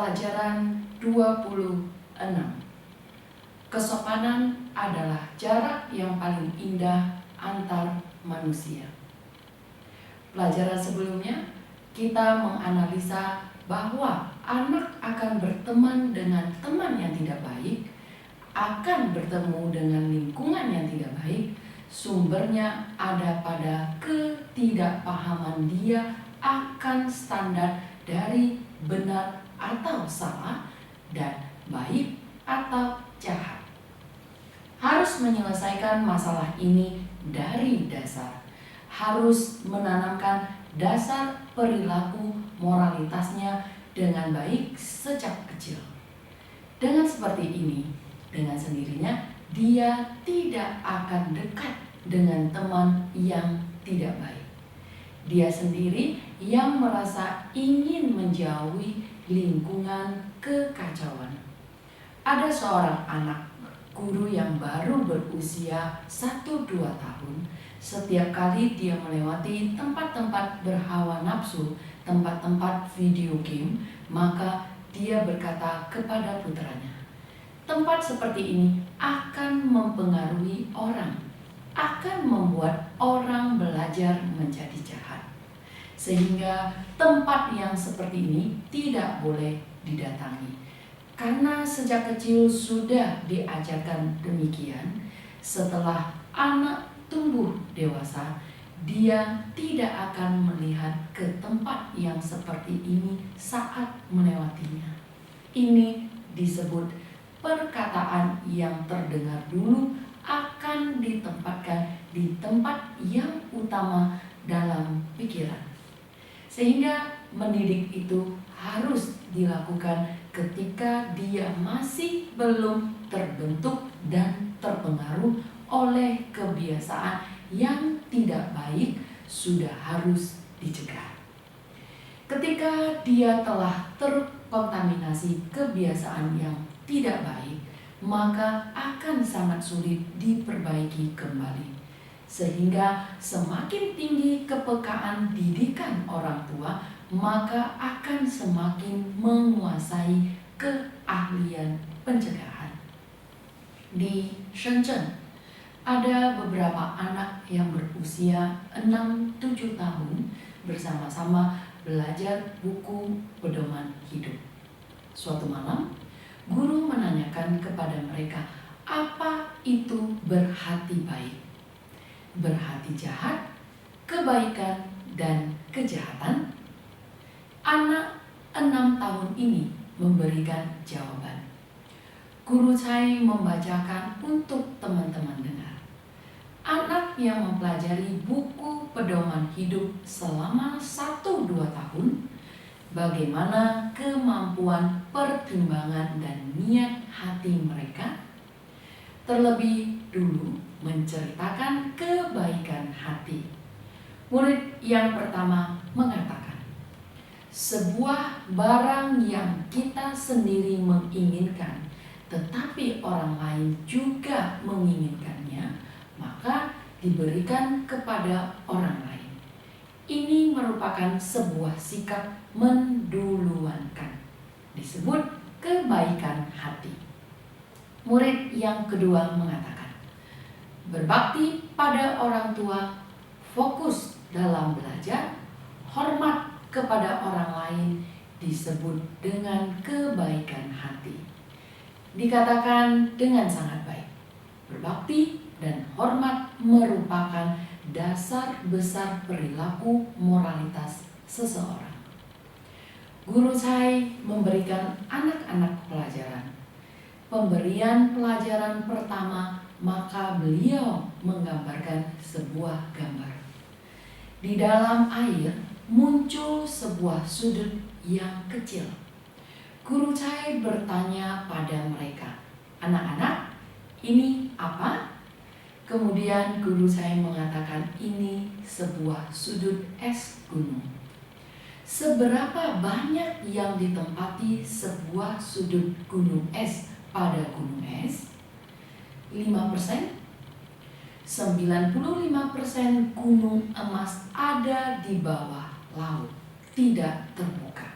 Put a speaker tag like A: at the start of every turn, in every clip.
A: Pelajaran 26. Kesopanan adalah jarak yang paling indah antar manusia. Pelajaran sebelumnya, kita menganalisa bahwa anak akan berteman dengan teman yang tidak baik, akan bertemu dengan lingkungan yang tidak baik. Sumbernya ada pada ketidakpahaman dia akan standar dari benar atau salah dan baik atau jahat. Harus menyelesaikan masalah ini dari dasar. Harus menanamkan dasar perilaku moralitasnya dengan baik sejak kecil. Dengan seperti ini, dengan sendirinya dia tidak akan dekat dengan teman yang tidak baik. Dia sendiri yang merasa ingin menjauhi lingkungan kekacauan. Ada seorang anak guru yang baru berusia 1-2 tahun. Setiap kali dia melewati tempat-tempat berhawa nafsu, tempat-tempat video game, maka dia berkata kepada putranya, tempat seperti ini akan mempengaruhi orang, akan membuat orang belajar menjadi jahat. Sehingga tempat yang seperti ini tidak boleh didatangi. Karena sejak kecil sudah diajarkan demikian, setelah anak tumbuh dewasa, dia tidak akan melihat ke tempat yang seperti ini saat melewatinya. Ini disebut perkataan yang terdengar dulu akan ditempatkan di tempat yang utama dalam pikiran. Sehingga mendidik itu harus dilakukan ketika dia masih belum terbentuk dan terpengaruh oleh kebiasaan yang tidak baik, sudah harus dicegah. Ketika dia telah terkontaminasi kebiasaan yang tidak baik, maka akan sangat sulit diperbaiki kembali. Sehingga semakin tinggi kepekaan didikan orang tua, maka akan semakin menguasai keahlian pencegahan. Di Shenzhen, ada beberapa anak yang berusia 6-7 tahun bersama-sama belajar buku pedoman hidup. Suatu malam, guru menanyakan kepada mereka, apa itu berhati baik, berhati jahat, kebaikan, dan kejahatan? Anak 6 tahun ini memberikan jawaban. Guru Chai membacakan untuk teman-teman dengar. Anak yang mempelajari buku pedoman hidup selama 1-2 tahun, bagaimana kemampuan pertimbangan dan niat hati mereka? Terlebih dulu menceritakan kebaikan hati. Murid yang pertama mengatakan, sebuah barang yang kita sendiri menginginkan, tetapi orang lain juga menginginkannya, maka diberikan kepada orang lain. Ini merupakan sebuah sikap menduluankan. Disebut kebaikan hati. Murid yang kedua mengatakan, berbakti pada orang tua, fokus dalam belajar, hormat kepada orang lain disebut dengan kebaikan hati. Dikatakan dengan sangat baik. Berbakti dan hormat merupakan dasar besar perilaku moralitas seseorang. Guru Chai memberikan anak-anak pelajaran. Pemberian pelajaran pertama, maka beliau menggambarkan sebuah gambar. Di dalam air muncul sebuah sudut yang kecil. Guru Chai bertanya pada mereka, anak-anak, ini apa? Kemudian Guru Chai mengatakan, ini sebuah sudut es gunung. Seberapa banyak yang ditempati sebuah sudut gunung es pada gunung es? 5%? 95% gunung emas ada di bawah laut, tidak terbuka.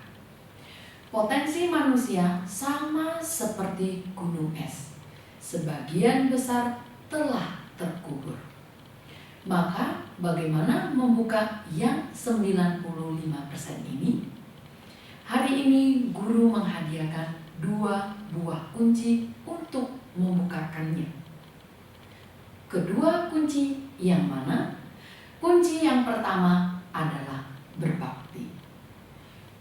A: Potensi manusia sama seperti gunung es. Sebagian besar telah terkubur. Maka bagaimana membuka yang 95% ini? Hari ini guru menghadiahkan 2 buah kunci untuk membukakannya. Kedua kunci yang mana? Kunci yang pertama adalah berbakti.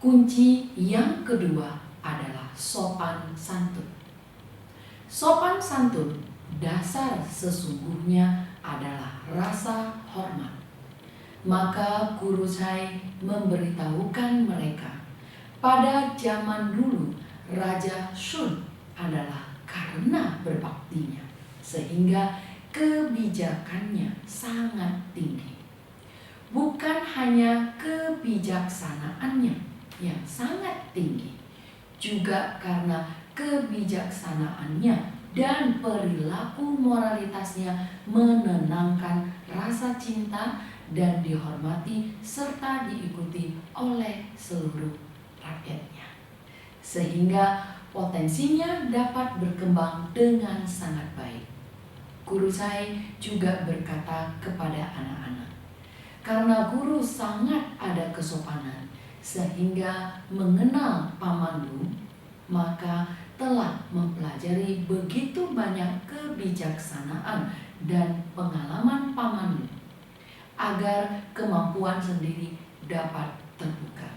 A: Kunci yang kedua adalah sopan santun. Sopan santun dasar sesungguhnya adalah rasa hormat. Maka guru saya memberitahukan mereka, pada zaman dulu Raja Shun adalah karena berbaktinya, sehingga kebijakannya sangat tinggi. Bukan hanya kebijaksanaannya yang sangat tinggi, juga karena kebijaksanaannya dan perilaku moralitasnya menenangkan rasa cinta dan dihormati serta diikuti oleh seluruh rakyatnya, sehingga potensinya dapat berkembang dengan sangat baik. Guru saya juga berkata kepada anak-anak, karena guru sangat ada kesopanan sehingga mengenal Pamandu, maka telah mempelajari begitu banyak kebijaksanaan dan pengalaman Pamandu agar kemampuan sendiri dapat terbuka.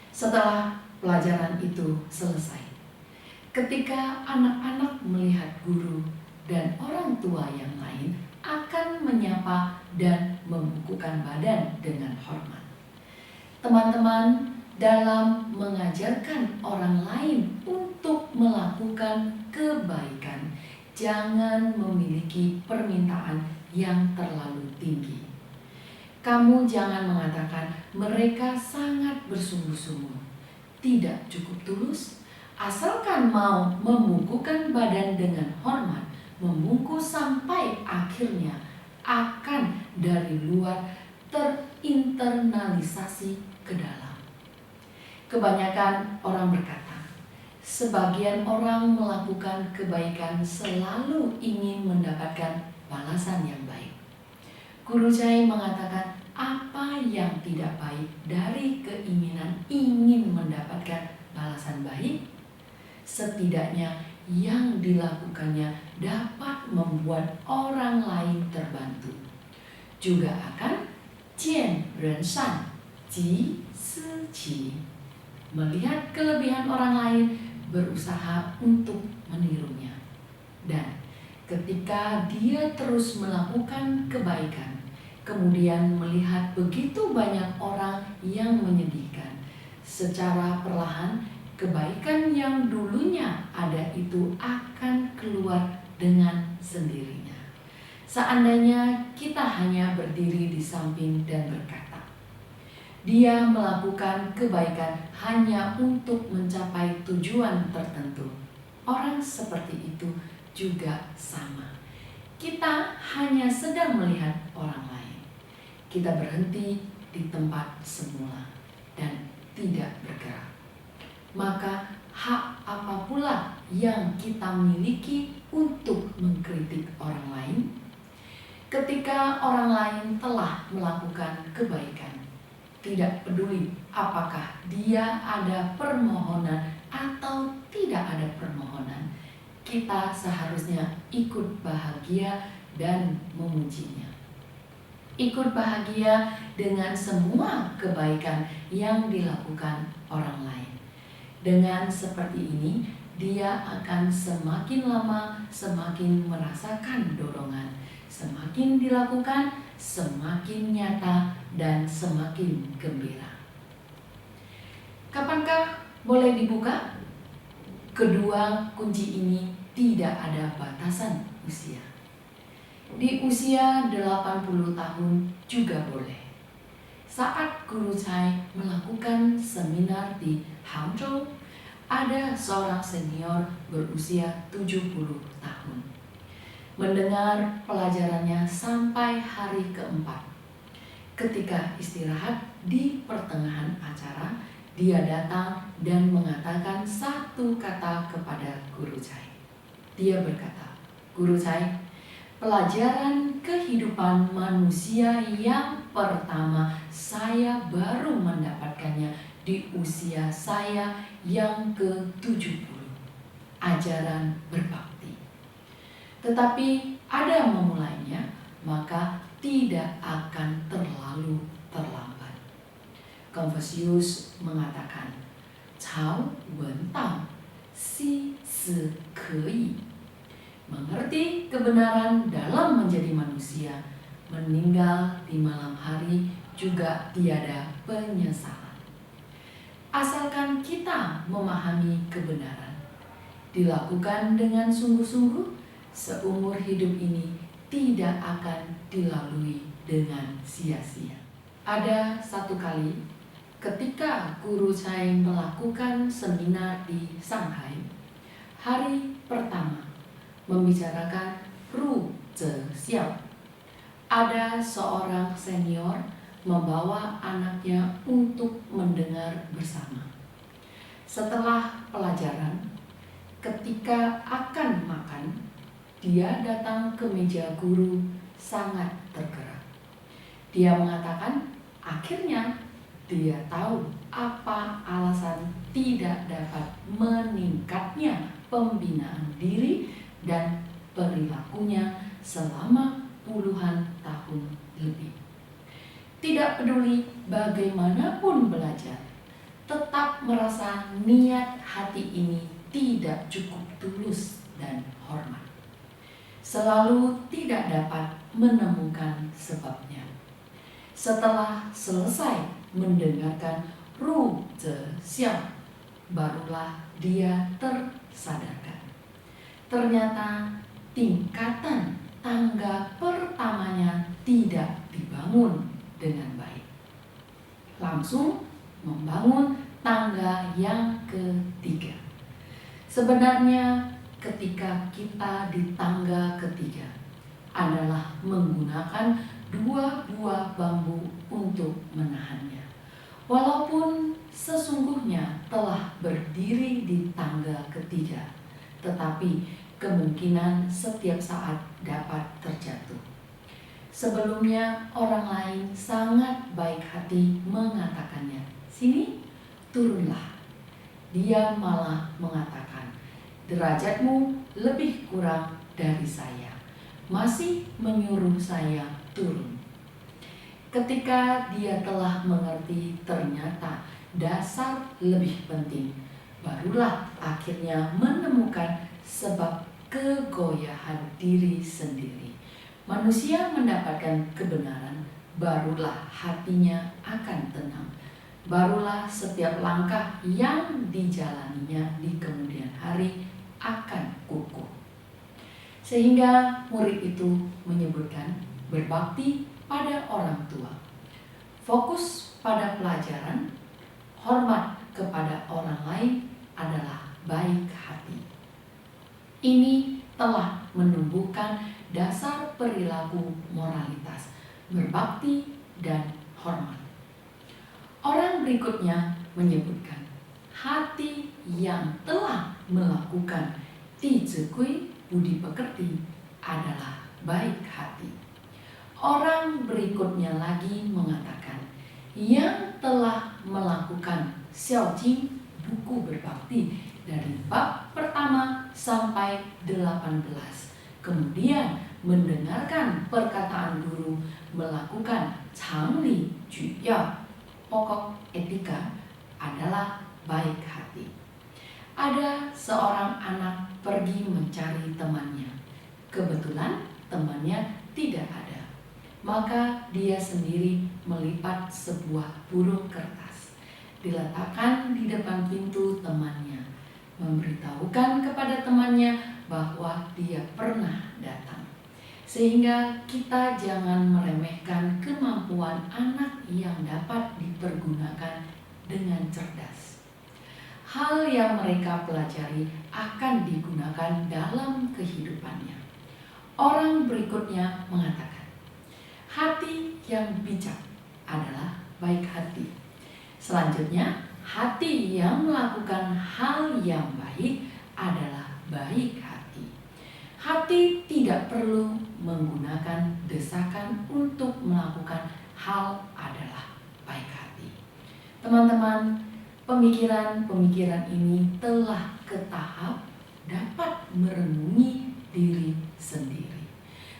A: Setelah pelajaran itu selesai, ketika anak-anak melihat guru dan orang tua yang lain akan menyapa dan membukukan badan dengan hormat. Teman-teman, dalam mengajarkan orang lain untuk melakukan kebaikan, jangan memiliki permintaan yang terlalu tinggi. Kamu jangan mengatakan mereka sangat bersungguh-sungguh, tidak cukup tulus, asalkan mau membungkukkan badan dengan hormat, membungkus sampai akhirnya akan dari luar terinternalisasi ke dalam. Kebanyakan orang berkata, sebagian orang melakukan kebaikan selalu ingin mendapatkan balasan yang baik. Guru saya mengatakan, apa yang tidak baik dari keinginan ingin mendapatkan balasan baik? Setidaknya yang dilakukannya dapat membuat orang lain terbantu. Juga akan jian ren shan, ji si qi, melihat kelebihan orang lain, berusaha untuk menirunya. Dan ketika dia terus melakukan kebaikan, kemudian melihat begitu banyak orang yang menyedihkan, secara perlahan kebaikan yang dulunya ada itu akan keluar dengan sendirinya. Seandainya kita hanya berdiri di samping dan berkata, dia melakukan kebaikan hanya untuk mencapai tujuan tertentu, orang seperti itu juga sama. Kita hanya sedang melihat orang lain. Kita berhenti di tempat semula dan tidak bergerak. Maka hak apa pula yang kita miliki untuk mengkritik orang lain? Ketika orang lain telah melakukan kebaikan, tidak peduli apakah dia ada permohonan atau tidak ada permohonan, kita seharusnya ikut bahagia dan memujinya. Ikut bahagia dengan semua kebaikan yang dilakukan orang lain. Dengan seperti ini, dia akan semakin lama semakin merasakan dorongan. Semakin dilakukan, semakin nyata dan semakin gembira. Kapankah boleh dibuka? Kedua kunci ini tidak ada batasan usia. Di usia 80 tahun juga boleh. Saat guru saya melakukan seminar di Hangzhou, ada seorang senior berusia 70 tahun. Mendengar pelajarannya sampai hari keempat. Ketika istirahat di pertengahan acara, dia datang dan mengatakan satu kata kepada Guru Chai. Dia berkata, "Guru Chai, pelajaran kehidupan manusia yang pertama saya baru mendapatkannya di usia saya yang ke-70. Ajaran berbakti. Tetapi ada memulainya, maka tidak akan terlalu terlambat." Confucius mengatakan, "Cao wen dao, xi si keyi." Mengerti kebenaran dalam menjadi manusia, meninggal di malam hari juga tiada penyesalan. Asalkan kita memahami kebenaran, dilakukan dengan sungguh-sungguh, seumur hidup ini tidak akan dilalui dengan sia-sia. Ada satu kali ketika Guru Chai melakukan seminar di Shanghai, hari pertama membicarakan Ru Zhe Xiao. Ada seorang senior membawa anaknya untuk mendengar bersama. Setelah pelajaran, ketika akan makan, dia datang ke meja guru sangat tergerak. Dia mengatakan akhirnya dia tahu apa alasan tidak dapat meningkatnya pembinaan diri dan perilakunya selama puluhan tahun lebih. Tidak peduli bagaimanapun belajar, tetap merasa niat hati ini tidak cukup tulus dan hormat. Selalu tidak dapat menemukan sebabnya. Setelah selesai mendengarkan Ru Zhe Xiao, barulah dia tersadarkan. Ternyata tingkatan tangga pertamanya tidak dibangun dengan baik. Langsung membangun tangga yang ketiga. Sebenarnya ketika kita di tangga ketiga adalah menggunakan 2 buah bambu untuk menahannya. Walaupun sesungguhnya telah berdiri di tangga ketiga, tetapi kemungkinan setiap saat dapat terjatuh. Sebelumnya orang lain sangat baik hati mengatakannya, "Sini, turunlah." Dia malah mengatakan, "Derajatmu lebih kurang dari saya," masih menyuruh saya turun. Ketika dia telah mengerti ternyata dasar lebih penting, barulah akhirnya menemukan sebab kegoyahan diri sendiri. Manusia mendapatkan kebenaran, barulah hatinya akan tenang. Barulah setiap langkah yang dijalaninya di kemudian hari akan kukuh. Sehingga murid itu menyebutkan berbakti pada orang tua, fokus pada pelajaran, hormat kepada orang lain adalah baik hati. Ini telah menumbuhkan dasar perilaku moralitas, berbakti dan hormat. Orang berikutnya menyebutkan hati yang telah melakukan Tizikui budi pekerti adalah baik hati. Orang berikutnya lagi mengatakan yang telah melakukan Xiaojing buku berbakti dari bab pertama sampai 18, kemudian mendengarkan perkataan guru, melakukan Changli Juyao, pokok etika, adalah baik hati. Ada seorang anak pergi mencari temannya. Kebetulan temannya tidak ada. Maka dia sendiri melipat sebuah burung kertas, diletakkan di depan pintu temannya, memberitahukan kepada temannya bahwa dia pernah datang. Sehingga kita jangan meremehkan kemampuan anak yang dapat dipergunakan dengan cerdas. Hal yang mereka pelajari akan digunakan dalam kehidupannya. Orang berikutnya mengatakan, hati yang bijak adalah baik hati. Selanjutnya, hati yang melakukan hal yang baik adalah baik hati. Hati tidak perlu menggunakan desakan untuk melakukan hal adalah baik hati. Teman-teman, pemikiran-pemikiran ini telah ke tahap dapat merenungi diri sendiri,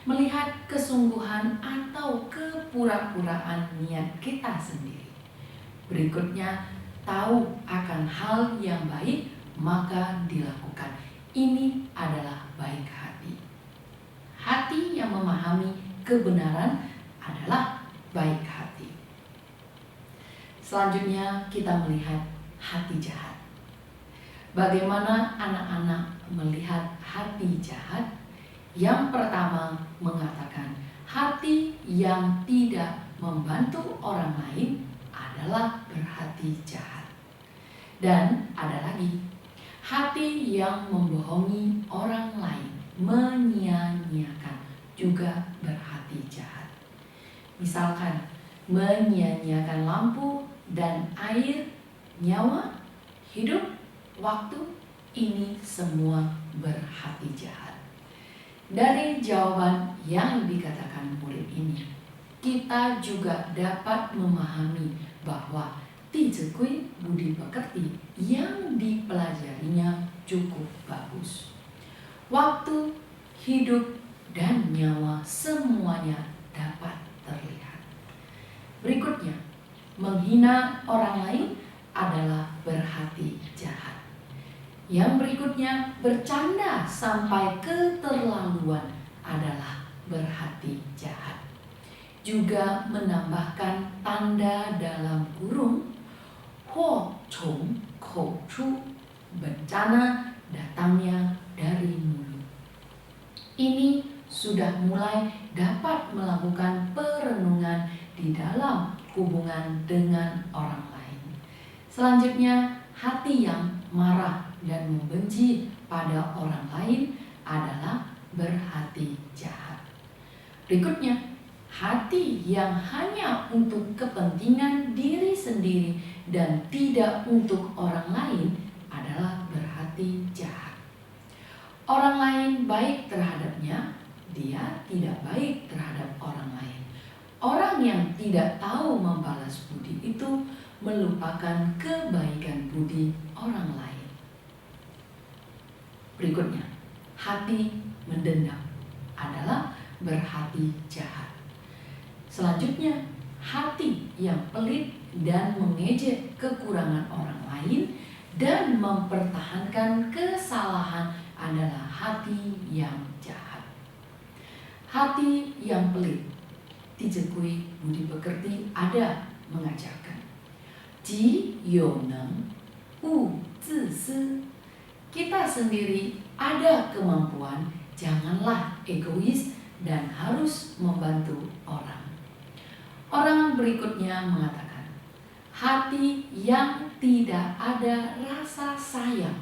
A: melihat kesungguhan atau kepura-puraan niat kita sendiri. Berikutnya, tahu akan hal yang baik maka dilakukan. Ini adalah baik hati. Hati yang memahami kebenaran adalah baik hati. Selanjutnya kita melihat hati jahat. Bagaimana anak-anak melihat hati jahat? Yang pertama mengatakan hati yang tidak membantu orang lain adalah berhati jahat. Dan ada lagi, hati yang membohongi orang lain, menyia-nyiakan juga berhati jahat. Misalkan menyia-nyiakan lampu dan air, nyawa, hidup, waktu, ini semua berhati jahat. Dari jawaban yang dikatakan murid ini, kita juga dapat memahami bahwa弟子规budi pekerti yang dipelajarinya cukup bagus. Waktu, hidup, dan nyawa semuanya dapat terlihat. Berikutnya, menghina orang lain adalah berhati jahat. Yang berikutnya, bercanda sampai keterlaluan adalah berhati jahat. Juga menambahkan tanda dalam kurung, Huo Chong Kou Chu, bencana datangnya dari mulut. Ini sudah mulai dapat melakukan perenungan di dalam hubungan dengan orang lain. Selanjutnya, hati yang marah dan membenci pada orang lain adalah berhati jahat. Berikutnya, hati yang hanya untuk kepentingan diri sendiri dan tidak untuk orang lain adalah berhati jahat. Orang lain baik terhadapnya, dia tidak baik terhadap orang lain. Orang yang tidak tahu membalas budi itu melupakan kebaikan budi orang lain. Berikutnya, hati mendendam adalah berhati jahat. Selanjutnya, hati yang pelit dan mengejek kekurangan orang lain dan mempertahankan kesalahan adalah hati yang jahat. Hati yang pelit,弟子规budi pekerti ada mengajarkan, Ji you neng, wu zi si. Kita sendiri ada kemampuan, janganlah egois dan harus membantu orang. Orang berikutnya mengatakan, hati yang tidak ada rasa sayang,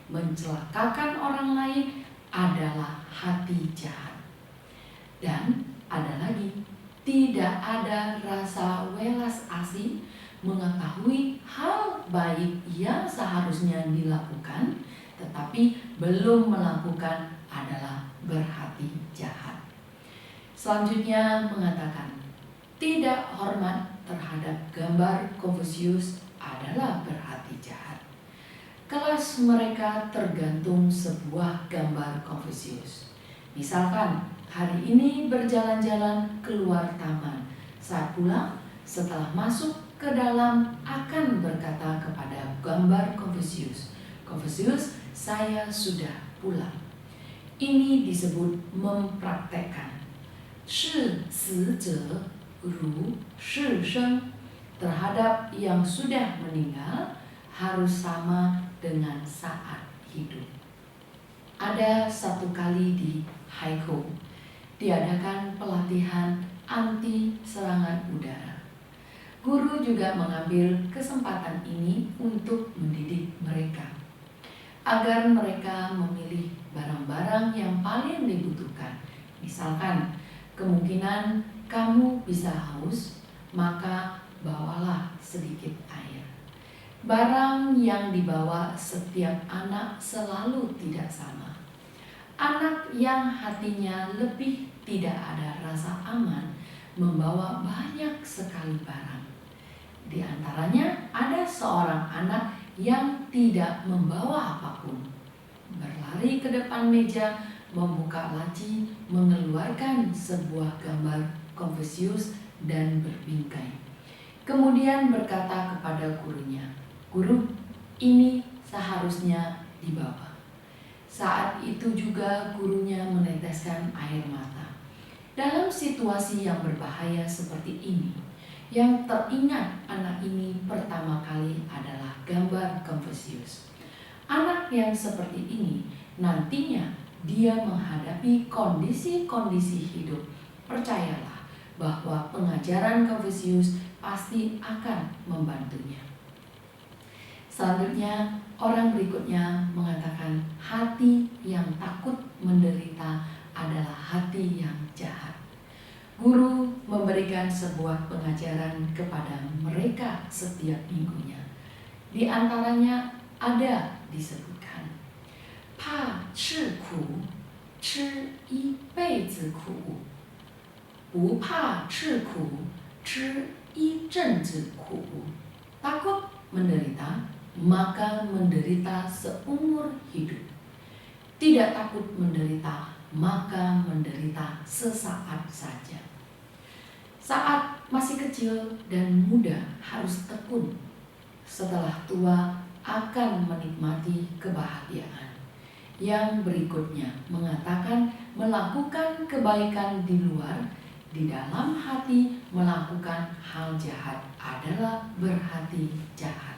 A: mencelakakan orang lain adalah hati jahat. Dan ada lagi, tidak ada rasa welas asih, mengetahui hal baik yang seharusnya dilakukan, tetapi belum melakukan adalah berhati jahat. Selanjutnya mengatakan, tidak hormat terhadap gambar Konfusius adalah berhati jahat. Kelas mereka tergantung sebuah gambar Konfusius. Misalkan hari ini berjalan-jalan keluar taman. Saat pulang, setelah masuk ke dalam akan berkata kepada gambar Konfusius, Konfusius, saya sudah pulang. Ini disebut mempraktekkan. Shi si zhe ru shi sheng, terhadap yang sudah meninggal harus sama dengan saat hidup. Ada satu kali di Haikou diadakan pelatihan anti serangan udara. Guru juga mengambil kesempatan ini untuk mendidik mereka agar mereka memilih barang-barang yang paling dibutuhkan. Misalkan, kemungkinan kamu bisa haus, maka bawalah sedikit air. Barang yang dibawa setiap anak selalu tidak sama. Anak yang hatinya lebih tidak ada rasa aman membawa banyak sekali barang. Di antaranya ada seorang anak yang tidak membawa apapun. Berlari ke depan meja, membuka laci, mengeluarkan sebuah gambar Konfusius dan berbingkai. Kemudian berkata kepada gurunya, "Guru, ini seharusnya dibawa." Saat itu juga gurunya meneteskan air mata. Dalam situasi yang berbahaya seperti ini, yang teringat anak ini pertama kali adalah gambar Konfusius. Anak yang seperti ini nantinya dia menghadapi kondisi-kondisi hidup. Percayalah bahwa pengajaran Konfusius pasti akan membantunya. Selanjutnya, orang berikutnya mengatakan hati yang takut menderita adalah hati yang jahat. Guru memberikan sebuah pengajaran kepada mereka setiap minggunya. Di antaranya ada disebutkan, 怕吃苦，吃一辈子苦；不怕吃苦，吃一阵子苦。 Takut menderita, maka menderita seumur hidup. Tidak takut menderita, maka menderita sesaat saja. Saat masih kecil dan muda harus tekun. Setelah tua akan menikmati kebahagiaan. Yang berikutnya mengatakan melakukan kebaikan di luar, di dalam hati melakukan hal jahat adalah berhati jahat.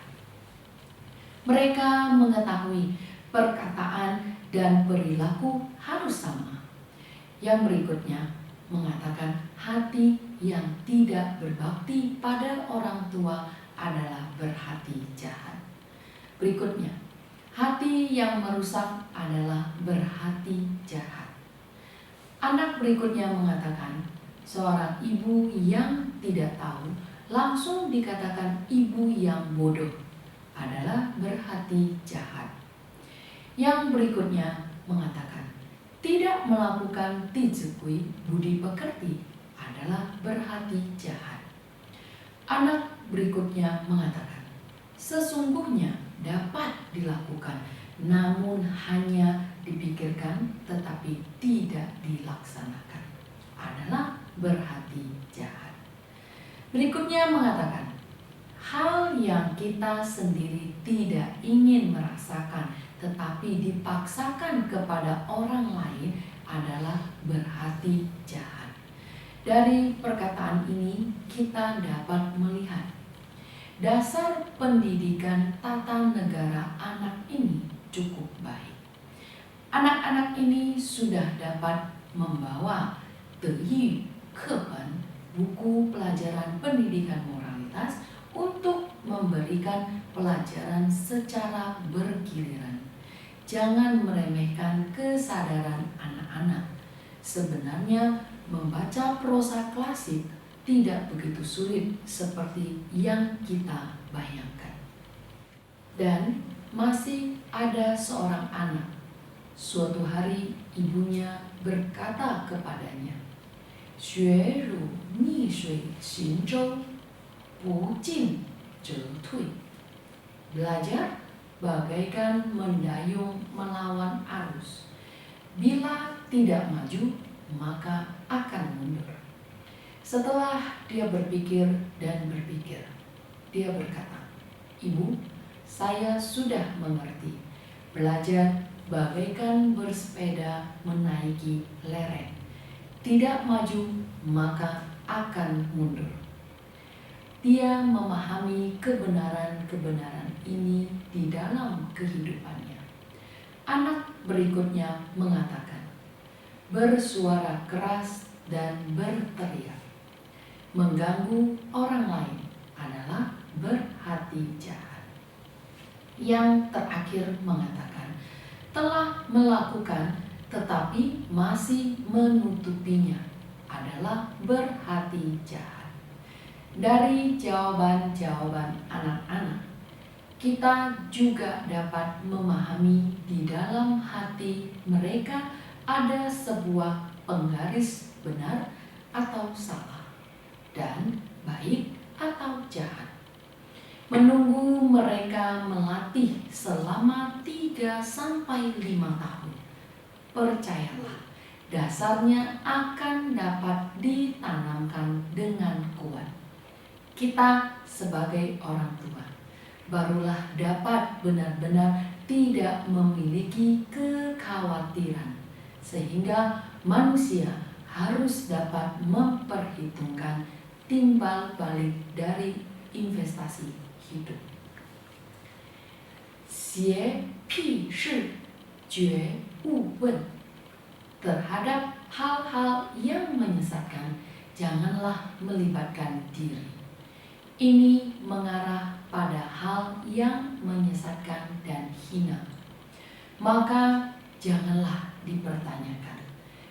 A: Mereka mengetahui perkataan dan perilaku harus sama. Yang berikutnya mengatakan hati yang tidak berbakti pada orang tua adalah berhati jahat. Berikutnya, hati yang merusak adalah berhati jahat. Anak berikutnya mengatakan, seorang ibu yang tidak tahu langsung dikatakan ibu yang bodoh adalah berhati jahat. Yang berikutnya mengatakan, tidak melakukan tizukui, budi pekerti, adalah berhati jahat. Anak berikutnya mengatakan, sesungguhnya dapat dilakukan, namun hanya dipikirkan tetapi tidak dilaksanakan, adalah berhati jahat. Berikutnya mengatakan, hal yang kita sendiri tidak ingin merasakan tetapi dipaksakan kepada orang lain adalah berhati jahat. Dari perkataan ini kita dapat melihat dasar pendidikan tata negara anak ini cukup baik. Anak-anak ini sudah dapat membawa Deyi Kepen, buku pelajaran pendidikan moralitas, untuk memberikan pelajaran secara bergiliran. Jangan meremehkan kesadaran anak-anak. Sebenarnya membaca prosa klasik tidak begitu sulit seperti yang kita bayangkan. Dan masih ada seorang anak. Suatu hari ibunya berkata kepadanya, 学如逆水行舟，不进则退. Belajar bagaikan mendayung melawan arus. Bila tidak maju, maka akan mundur. Setelah dia berpikir dan berpikir, dia berkata, Ibu, saya sudah mengerti. Belajar bagaikan bersepeda menaiki lereng. Tidak maju, maka akan mundur. Dia memahami kebenaran-kebenaran ini di dalam kehidupannya. Anak berikutnya mengatakan, bersuara keras dan berteriak, mengganggu orang lain adalah berhati jahat. Yang terakhir mengatakan, telah melakukan tetapi masih menutupinya adalah berhati jahat. Dari jawaban-jawaban anak-anak, kita juga dapat memahami di dalam hati mereka ada sebuah penggaris benar atau salah, dan baik atau jahat. Menunggu mereka melatih selama 3-5 tahun, percayalah, dasarnya akan dapat ditanamkan dengan kuat. Kita sebagai orang tua barulah dapat benar-benar tidak memiliki kekhawatiran, sehingga manusia harus dapat memperhitungkan timbal balik dari investasi hidup. 邪僻是觉勿问. Terhadap hal-hal yang menyesatkan, janganlah melibatkan diri. Ini mengarah pada hal yang menyesatkan dan hina. Maka janganlah dipertanyakan.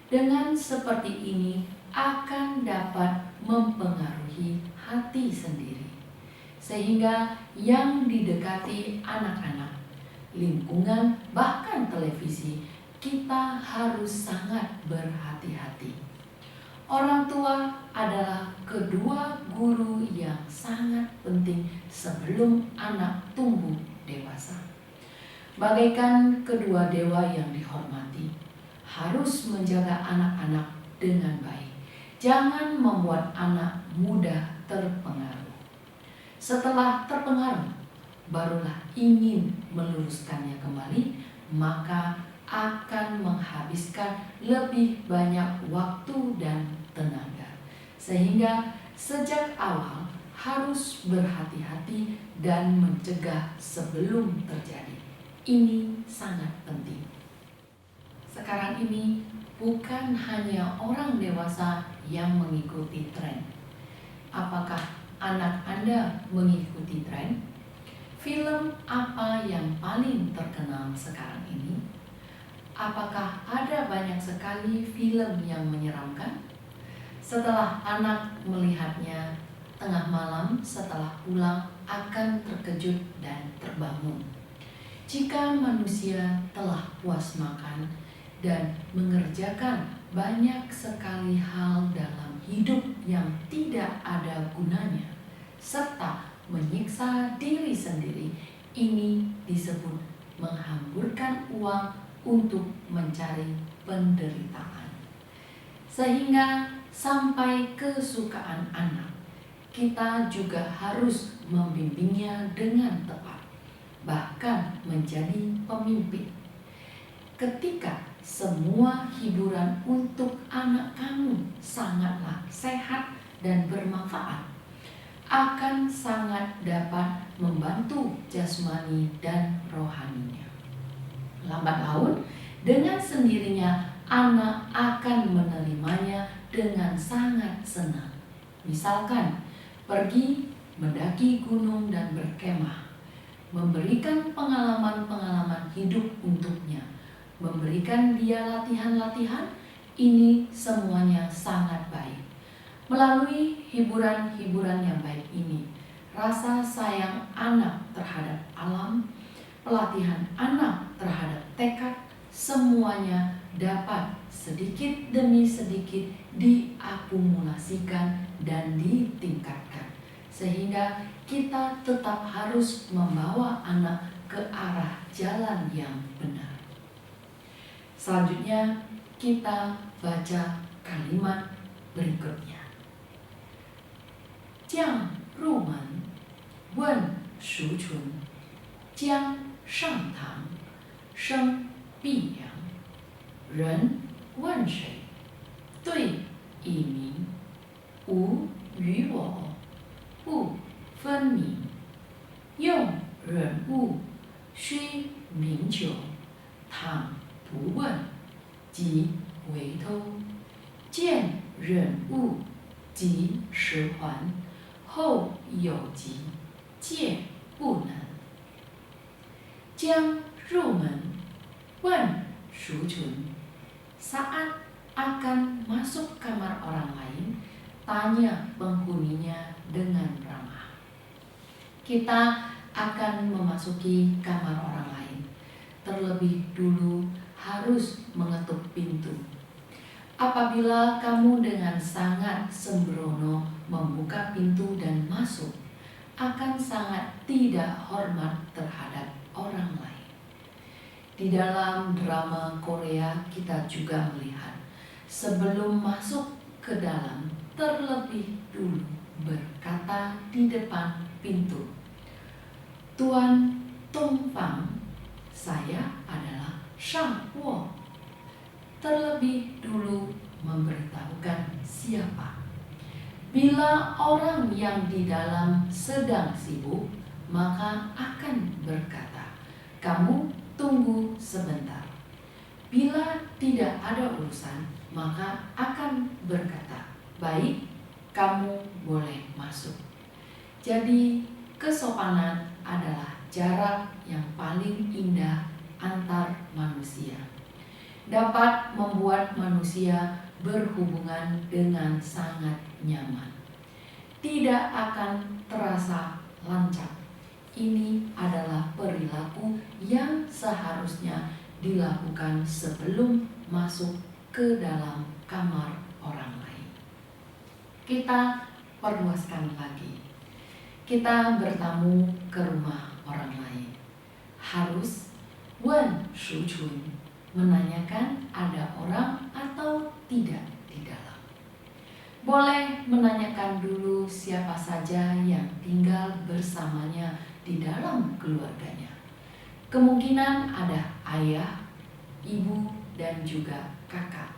A: Dengan seperti ini akan dapat mempengaruhi hati sendiri, sehingga yang didekati anak-anak, lingkungan, bahkan televisi, kita harus sangat berhati-hati. Orang tua adalah kedua guru yang sangat penting sebelum anak tumbuh dewasa. Bagaikan kedua dewa yang dihormati, harus menjaga anak-anak dengan baik. Jangan membuat anak mudah terpengaruh. Setelah terpengaruh, barulah ingin meluruskannya kembali, maka akan menghabiskan lebih banyak waktu dan tenaga. Sehingga sejak awal harus berhati-hati dan mencegah sebelum terjadi. Ini sangat penting. Sekarang ini bukan hanya orang dewasa yang mengikuti tren. Apakah anak Anda mengikuti tren? Film apa yang paling terkenal sekarang ini? Apakah ada banyak sekali film yang menyeramkan? Setelah anak melihatnya tengah malam setelah pulang akan terkejut dan terbangun. Jika manusia telah puas makan dan mengerjakan banyak sekali hal dalam hidup yang tidak ada gunanya, serta menyiksa diri sendiri, ini disebut menghamburkan uang untuk mencari penderitaan. Sehingga sampai kesukaan anak, kita juga harus membimbingnya dengan tepat, bahkan menjadi pemimpin. Ketika semua hiburan untuk anak kamu sangatlah sehat dan bermanfaat, akan sangat dapat membantu jasmani dan rohaninya. Lambat laun, dengan sendirinya anak akan menerimanya dengan sangat senang. Misalkan, pergi mendaki gunung dan berkemah, memberikan pengalaman-pengalaman hidup untuknya, memberikan dia latihan-latihan, ini semuanya sangat baik. Melalui hiburan-hiburan yang baik ini, rasa sayang anak terhadap alam, pelatihan anak terhadap tekad, semuanya dapat sedikit demi sedikit diakumulasikan dan ditingkatkan. Sehingga kita tetap harus membawa anak ke arah jalan yang benar. Selanjutnya kita baca kalimat berikutnya. 将入门，问孰存？将上堂，生必良。人问谁？对以明。吾与我，不分明。用人物，须明久。倘不问，即为偷。见人物，即时还。后有急，戒不能。将入门，问孰存? Saat akan masuk kamar orang lain, tanya penghuninya dengan ramah. Kita akan memasuki kamar orang lain. Terlebih dulu harus mengetuk pintu. Apabila kamu dengan sangat sembrono membuka pintu dan masuk, akan sangat tidak hormat terhadap orang lain. Di dalam drama Korea kita juga melihat, sebelum masuk ke dalam, terlebih dulu berkata di depan pintu, "Tuan Tong Fang, saya adalah Shang Wo." Terlebih dulu memberitahukan siapa. Bila orang yang di dalam sedang sibuk, maka akan berkata, "Kamu tunggu sebentar." Bila tidak ada urusan, maka akan berkata, "Baik, kamu boleh masuk." Jadi, kesopanan adalah jarak yang paling indah antar manusia. Dapat membuat manusia berhubungan dengan sangat nyaman. Tidak akan terasa lancap. Ini adalah perilaku yang seharusnya dilakukan sebelum masuk ke dalam kamar orang lain. Kita perluaskan lagi. Kita bertamu ke rumah orang lain. Harus wen shu chun, menanyakan ada orang atau tidak di dalam. Boleh menanyakan dulu siapa saja yang tinggal bersamanya di dalam keluarganya. Kemungkinan ada ayah, ibu, dan juga kakak.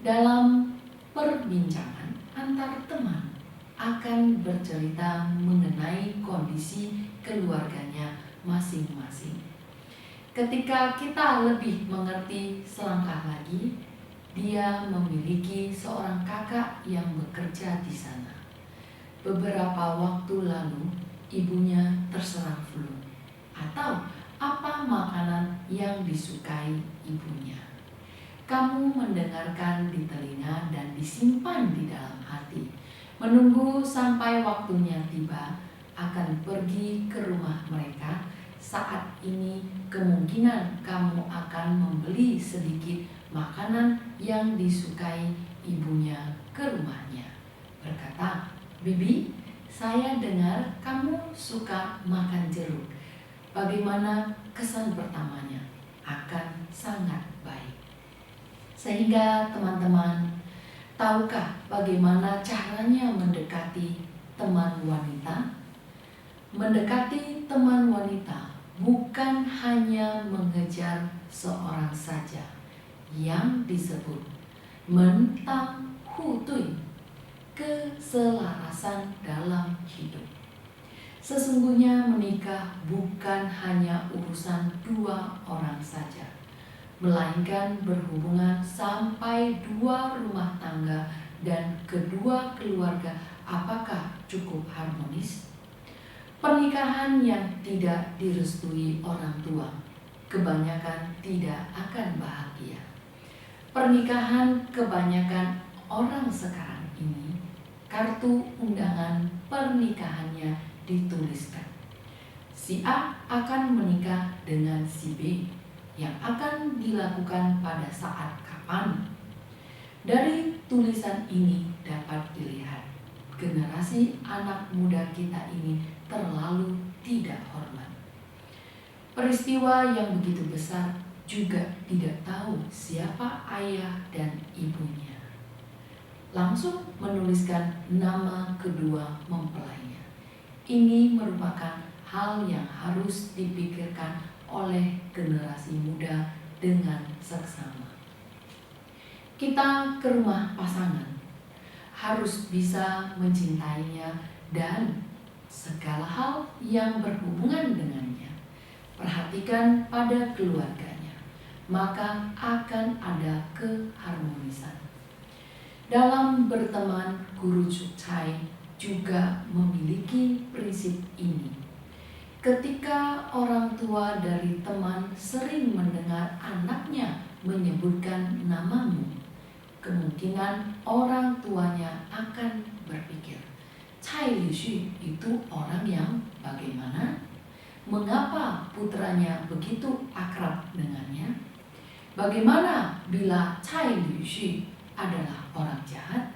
A: Dalam perbincangan antar teman akan bercerita mengenai kondisi keluarganya masing-masing. Ketika kita lebih mengerti selangkah lagi, dia memiliki seorang kakak yang bekerja di sana. Beberapa waktu lalu, ibunya terserang flu, atau apa makanan yang disukai ibunya. Kamu mendengarkan di telinga dan disimpan di dalam hati. Menunggu sampai waktunya tiba, akan pergi ke rumah mereka. Saat ini kemungkinan kamu akan membeli sedikit makanan yang disukai ibunya ke rumahnya. Berkata, "Bibi, saya dengar kamu suka makan jeruk. Bagaimana kesan pertamanya?" Akan sangat baik. Sehingga teman-teman, tahukah bagaimana caranya mendekati teman wanita? Mendekati teman wanita bukan hanya mengejar seorang saja, yang disebut mentang hutui, keselarasan dalam hidup. Sesungguhnya menikah bukan hanya urusan dua orang saja, melainkan berhubungan sampai dua rumah tangga dan kedua keluarga. Apakah cukup harmonis? Pernikahan yang tidak direstui orang tua kebanyakan tidak akan bahagia. Pernikahan kebanyakan orang sekarang ini, kartu undangan pernikahannya dituliskan. Si A akan menikah dengan si B, yang akan dilakukan pada saat kapan. Dari tulisan ini dapat dilihat, generasi anak muda kita ini terlalu tidak hormat. Peristiwa yang begitu besar juga tidak tahu siapa ayah dan ibunya. Langsung menuliskan nama kedua mempelainya. Ini merupakan hal yang harus dipikirkan oleh generasi muda dengan seksama. Kita ke rumah pasangan, harus bisa mencintainya dan segala hal yang berhubungan dengannya. Perhatikan pada keluarganya, maka akan ada keharmonisan. Dalam berteman, Guru Chuchai juga memiliki prinsip ini. Ketika orang tua dari teman sering mendengar anaknya menyebutkan namamu, kemungkinan orang tuanya akan berpikir, Cai Li Xu itu orang yang bagaimana? mengapa putranya begitu akrab dengannya? Bagaimana bila Cai Luxu adalah orang jahat?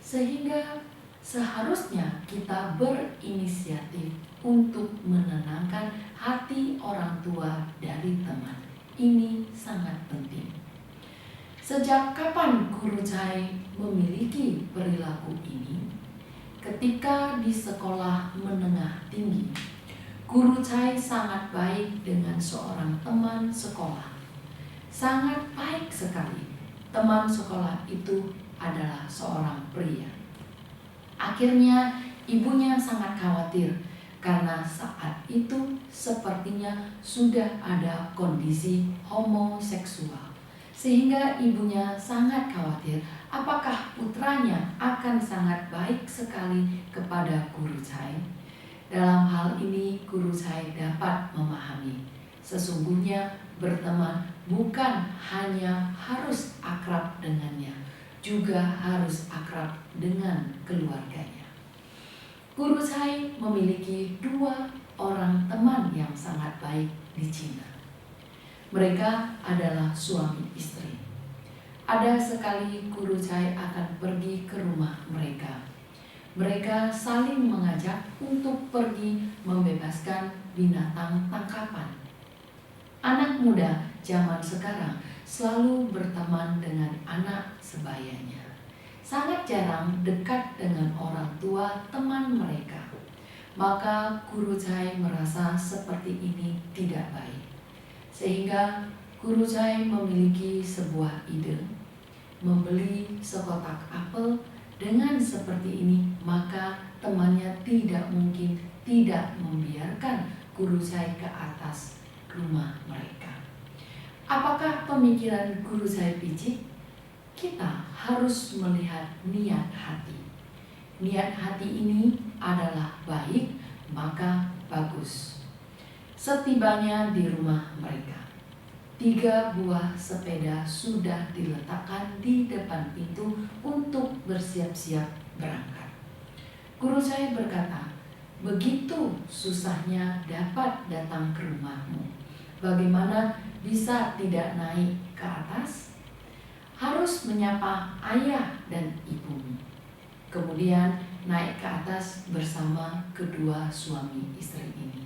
A: Sehingga seharusnya kita berinisiatif untuk menenangkan hati orang tua dari teman. Ini sangat penting. Sejak kapan guru Cai memiliki perilaku ini? Ketika di sekolah menengah tinggi, guru Cai sangat baik dengan seorang teman sekolah. Sangat baik sekali. Teman sekolah itu adalah seorang pria. Akhirnya ibunya sangat khawatir karena saat itu sepertinya sudah ada kondisi homoseksual. Sehingga ibunya sangat khawatir apakah putranya akan sangat baik sekali kepada guru Cai. Dalam hal ini guru Cai dapat memahami sesungguhnya berteman bukan hanya harus akrab dengannya, juga harus akrab dengan keluarganya. Guru Cai memiliki 2 orang teman yang sangat baik di Cina. Mereka adalah suami istri. Ada sekali guru Cai akan pergi ke rumah mereka. Mereka saling mengajak untuk pergi membebaskan binatang tangkapan. Anak muda zaman sekarang selalu berteman dengan anak sebayanya. Sangat jarang dekat dengan orang tua teman mereka. Maka guru Cai merasa seperti ini tidak baik. Sehingga guru Cai memiliki sebuah ide. Membeli sekotak apel. Dengan seperti ini maka temannya tidak mungkin tidak membiarkan guru Cai ke atas rumah mereka. Apakah pemikiran guru Cai picik? Kita harus melihat niat hati. Niat hati ini adalah baik, maka bagus. Setibanya di rumah mereka, 3 buah sepeda sudah diletakkan di depan pintu untuk bersiap-siap berangkat. Guru Cai berkata, begitu susahnya dapat datang ke rumahmu. Bagaimana bisa tidak naik ke atas? Harus menyapa ayah dan ibumu. Kemudian naik ke atas bersama kedua suami istri ini.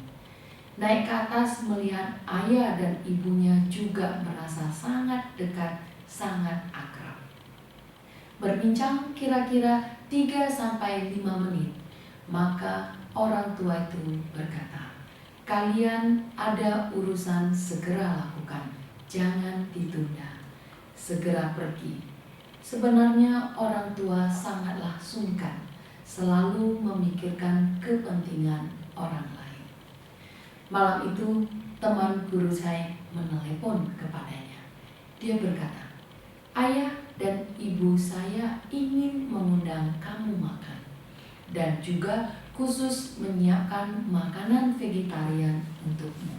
A: Naik ke atas melihat ayah dan ibunya juga merasa sangat dekat, sangat akrab. Berbincang kira-kira 3-5 menit, maka orang tua itu berkata, kalian ada urusan segera lakukan, jangan ditunda, segera pergi. Sebenarnya orang tua sangatlah sungkan, selalu memikirkan kepentingan orang lain. Malam itu teman guru Cai menelepon kepadanya. Dia berkata, ayah dan ibu saya ingin mengundang kamu makan dan juga khusus menyiapkan makanan vegetarian untukmu.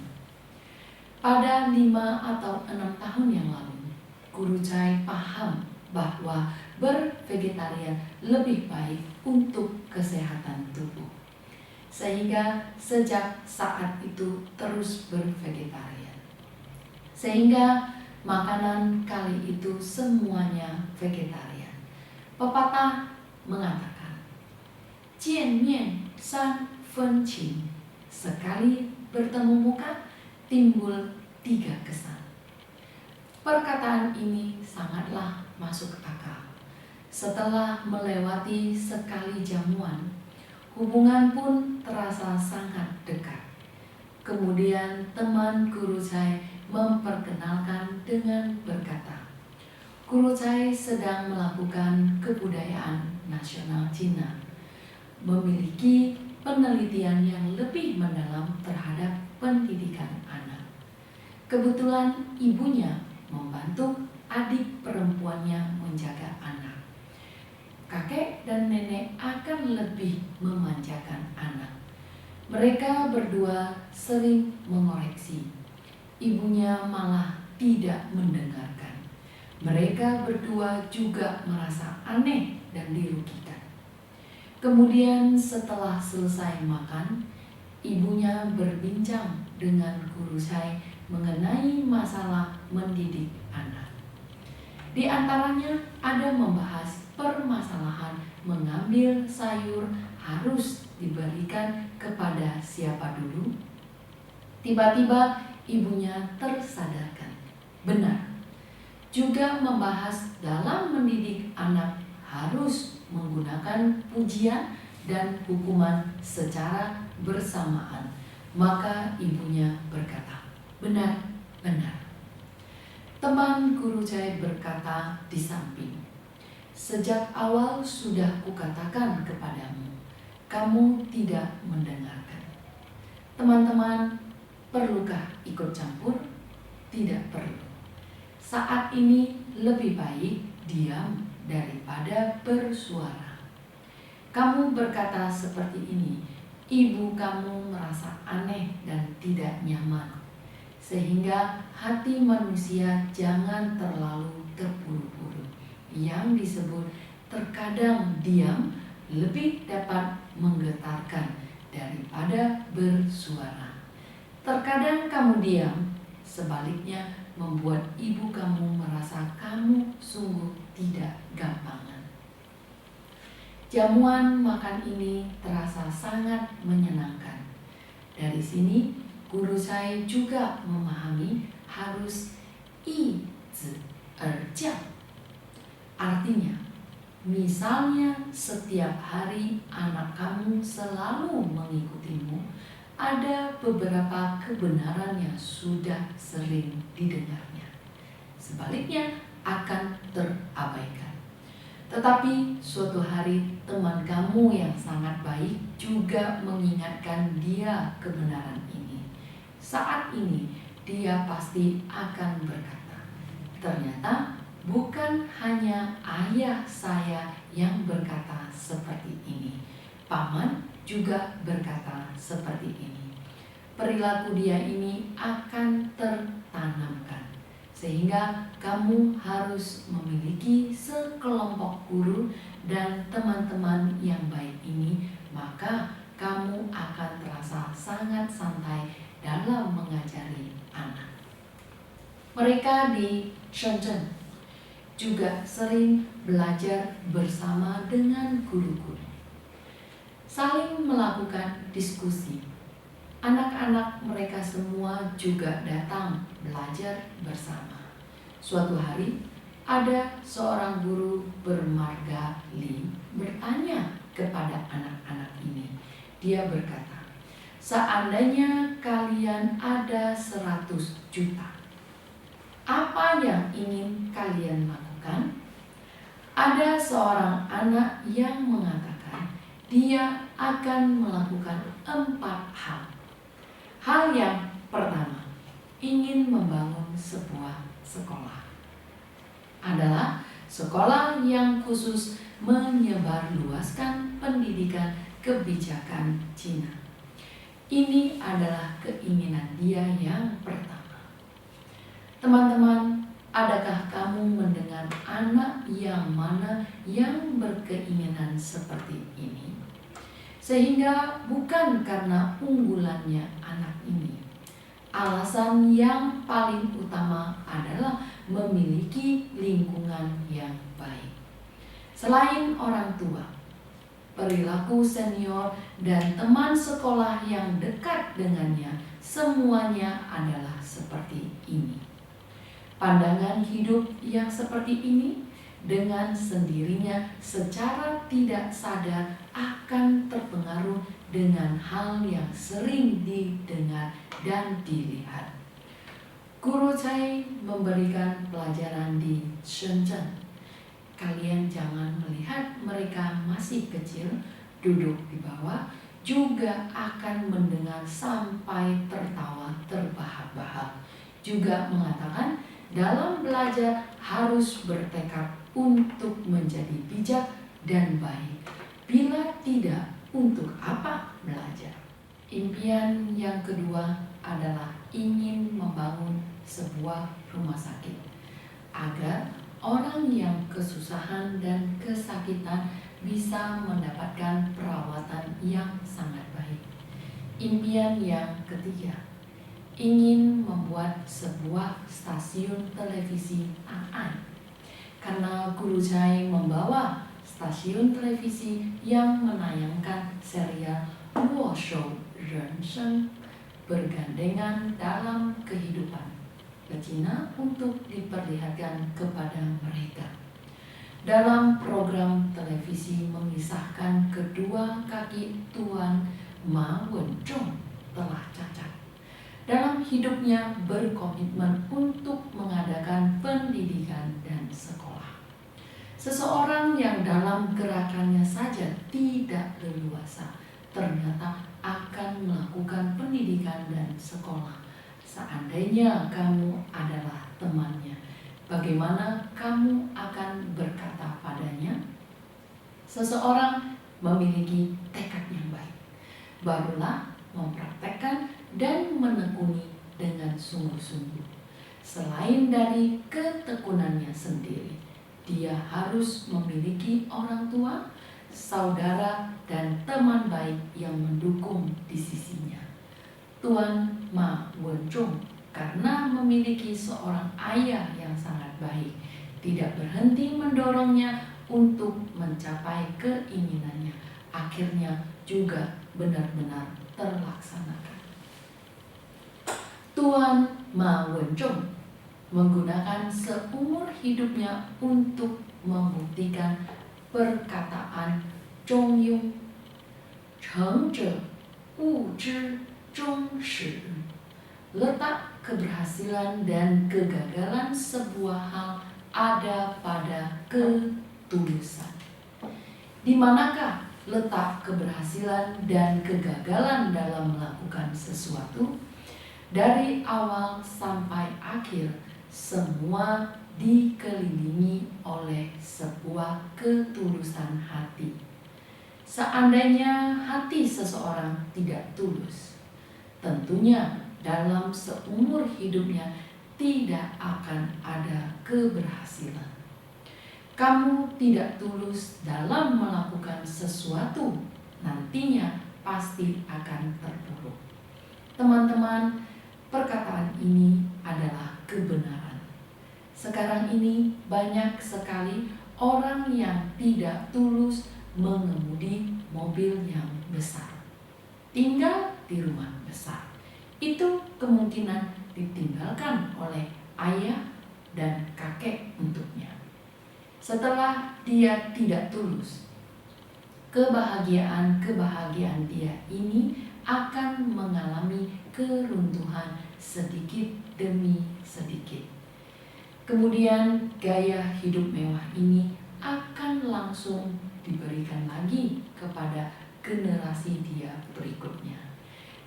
A: Pada 5 atau 6 tahun yang lalu, guru Cai paham bahwa bervegetarian lebih baik untuk kesehatan tubuh. Sehingga sejak saat itu terus bervegetarian. Sehingga makanan kali itu semuanya vegetarian. Pepatah mengatakan, 见面3分情, sekali bertemu muka timbul 3 kesan. Perkataan ini sangatlah masuk akal. Setelah melewati sekali jamuan, hubungan pun terasa sangat dekat. Kemudian teman guru Cai memperkenalkan dengan berkata, guru Cai sedang melakukan kebudayaan nasional Cina, memiliki penelitian yang lebih mendalam terhadap pendidikan anak. Kebetulan ibunya membantu adik perempuannya menjaga anak. Kakek dan nenek akan lebih memanjakan anak. Mereka berdua sering mengoreksi. Ibunya malah tidak mendengarkan. Mereka berdua juga merasa aneh dan dirugikan. Kemudian setelah selesai makan, ibunya berbincang dengan guru saya mengenai masalah mendidik anak. Di antaranya ada membahas permasalahan mengambil sayur harus diberikan kepada siapa dulu. Tiba-tiba ibunya tersadarkan. Benar. Juga membahas dalam mendidik anak harus menggunakan pujian dan hukuman secara bersamaan. Maka ibunya berkata, benar, benar. Teman guru saya berkata di samping, sejak awal sudah kukatakan kepadamu, kamu tidak mendengarkan. Teman-teman, perlukah ikut campur? Tidak perlu. Saat ini lebih baik diam daripada bersuara. Kamu berkata seperti ini, ibu kamu merasa aneh dan tidak nyaman, sehingga hati manusia jangan terlalu terburu-buru. Yang disebut terkadang diam lebih dapat menggetarkan daripada bersuara. Terkadang kamu diam, sebaliknya membuat ibu kamu merasa kamu sungguh tidak gampangan. Jamuan makan ini terasa sangat menyenangkan. Dari sini, guru saya juga memahami harus 一子而教. Artinya, misalnya setiap hari anak kamu selalu mengikutimu, ada beberapa kebenaran yang sudah sering didengarnya. Sebaliknya akan terabaikan. Tetapi suatu hari teman kamu yang sangat baik juga mengingatkan dia kebenaran ini. Saat ini dia pasti akan berkata, ternyata bukan hanya ayah saya yang berkata seperti ini. Paman juga berkata seperti ini. Perilaku dia ini akan tertanamkan. Sehingga kamu harus memiliki sekelompok guru dan teman-teman yang baik ini, maka kamu akan terasa sangat santai dalam mengajari anak. Mereka di Shenzhen juga sering belajar bersama dengan guru-guru. Saling melakukan diskusi. Anak-anak mereka semua juga datang belajar bersama. Suatu hari, ada seorang guru bermarga Li bertanya kepada anak-anak ini. Dia berkata, seandainya kalian ada 100 juta, apa yang ingin kalian lakukan? Ada seorang anak yang mengatakan dia akan melakukan 4 hal. Hal yang pertama, ingin membangun sebuah sekolah. Adalah sekolah yang khusus menyebarluaskan pendidikan kebijakan Cina. Ini adalah keinginan dia yang pertama. Teman-teman, adakah kamu mendengar anak yang mana yang berkeinginan seperti ini? Sehingga bukan karena unggulannya anak ini. Alasan yang paling utama adalah memiliki lingkungan yang baik. Selain orang tua, perilaku senior dan teman sekolah yang dekat dengannya, semuanya adalah seperti ini. Pandangan hidup yang seperti ini dengan sendirinya secara tidak sadar akan terpengaruh dengan hal yang sering didengar dan dilihat. Guru saya memberikan pelajaran di Shenzhen. Kalian jangan melihat mereka masih kecil, duduk di bawah, juga akan mendengar sampai tertawa terbahak-bahak. Juga mengatakan dalam belajar harus bertekad untuk menjadi bijak dan baik. Bila tidak, untuk apa belajar? Impian yang kedua adalah ingin membangun sebuah rumah sakit agar orang yang kesusahan dan kesakitan bisa mendapatkan perawatan yang sangat baik. Impian yang ketiga, ingin membuat sebuah stasiun televisi AI. Karena Guru Chai membawa stasiun televisi yang menayangkan serial Luo Shou Ren Sheng, bergandengan dalam kehidupan, betina untuk diperlihatkan kepada mereka. Dalam program televisi mengisahkan kedua kaki Tuan Ma Wen-chong telah cacat. Dalam hidupnya berkomitmen untuk mengadakan pendidikan dan sekolah. Seseorang yang dalam gerakannya saja tidak leluasa, ternyata akan melakukan pendidikan dan sekolah. Seandainya kamu adalah temannya, bagaimana kamu akan berkata padanya? Seseorang memiliki tekad yang baik, barulah mempraktekkan dan menekuni dengan sungguh-sungguh. Selain dari ketekunannya sendiri, dia harus memiliki orang tua, saudara, dan teman baik yang mendukung di sisinya. Tuan Ma Wen-chong karena memiliki seorang ayah yang sangat baik, tidak berhenti mendorongnya untuk mencapai keinginannya. Akhirnya juga benar-benar terlaksanakan. Tuan Ma Wen-chong menggunakan seumur hidupnya untuk membuktikan perkataan Zhong Yung, Cheng zhe wu zhi zhong shi. Letak keberhasilan dan kegagalan sebuah hal ada pada ketulusan. Di manakah letak keberhasilan dan kegagalan dalam melakukan sesuatu? Dari awal sampai akhir, semua dikelilingi oleh sebuah ketulusan hati. Seandainya hati seseorang tidak tulus, tentunya dalam seumur hidupnya tidak akan ada keberhasilan. Kamu tidak tulus dalam melakukan sesuatu, nantinya pasti akan terpuruk. Teman-teman, perkataan ini adalah kebenaran. Sekarang ini banyak sekali orang yang tidak tulus mengemudi mobil yang besar, tinggal di rumah besar. Itu kemungkinan ditinggalkan oleh ayah dan kakek untuknya. Setelah dia tidak tulus, kebahagiaan dia ini akan mengalami keruntuhan sedikit demi sedikit. Kemudian gaya hidup mewah ini akan langsung diberikan lagi kepada generasi dia berikutnya.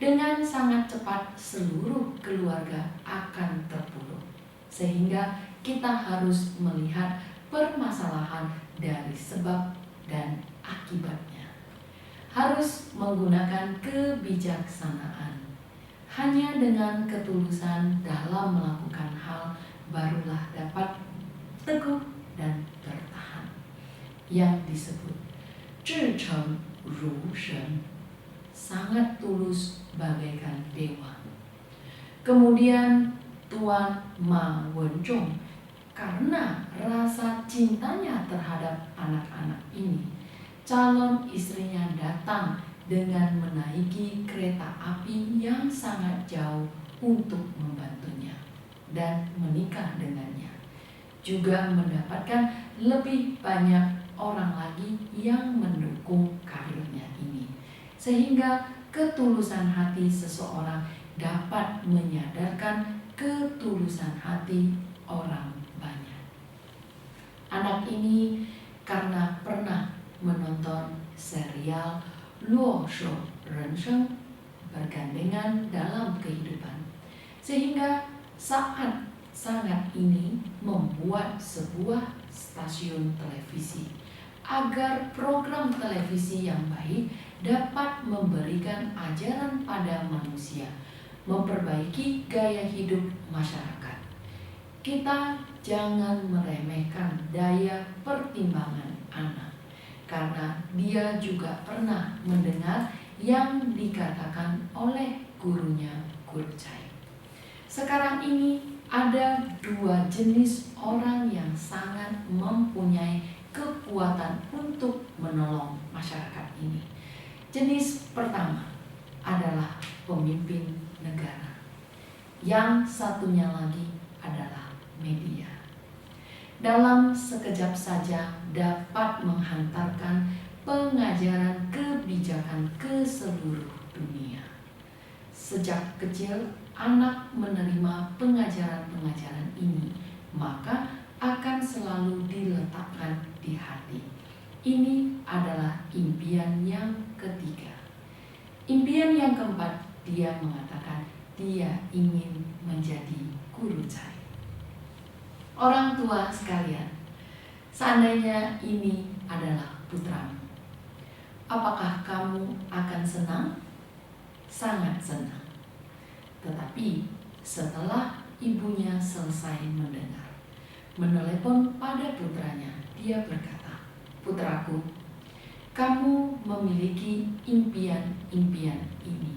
A: Dengan sangat cepat seluruh keluarga akan terpuruk. Sehingga kita harus melihat permasalahan dari sebab dan akibatnya. Harus menggunakan kebijaksanaan. Hanya dengan ketulusan dalam melakukan hal barulah dapat teguh dan bertahan. Yang disebut zhicheng ru shen, sangat tulus bagaikan dewa. Kemudian Tuan Ma Wen-chong karena rasa cintanya terhadap anak-anak ini, calon istrinya datang dengan menaiki kereta api yang sangat jauh untuk membantunya dan menikah dengannya. Juga mendapatkan lebih banyak orang lagi yang mendukung karirnya ini. Sehingga ketulusan hati seseorang dapat menyadarkan ketulusan hati orang banyak. Anak ini karena pernah menonton serial Luo Shou Ren Sheng, bergandengan dalam kehidupan, sehingga sangat ini membuat sebuah stasiun televisi agar program televisi yang baik dapat memberikan ajaran pada manusia, memperbaiki gaya hidup masyarakat. Kita jangan meremehkan daya pertimbangan anak, karena dia juga pernah mendengar yang dikatakan oleh gurunya, Guru Chai. Sekarang ini ada dua jenis orang yang sangat mempunyai kekuatan untuk menolong masyarakat ini. Jenis pertama adalah pemimpin negara. Yang satunya lagi adalah media. Dalam sekejap saja dapat menghantarkan pengajaran kebijakan ke seluruh dunia. Sejak kecil anak menerima pengajaran-pengajaran ini, maka akan selalu diletakkan di hati. Ini adalah impian yang ketiga. Impian yang keempat, dia mengatakan dia ingin menjadi guru Chai. Orang tua sekalian, seandainya ini adalah putramu, apakah kamu akan senang? Sangat senang. Tetapi setelah ibunya selesai mendengar, menelepon pada putranya, dia berkata, "Putraku, kamu memiliki impian-impian ini.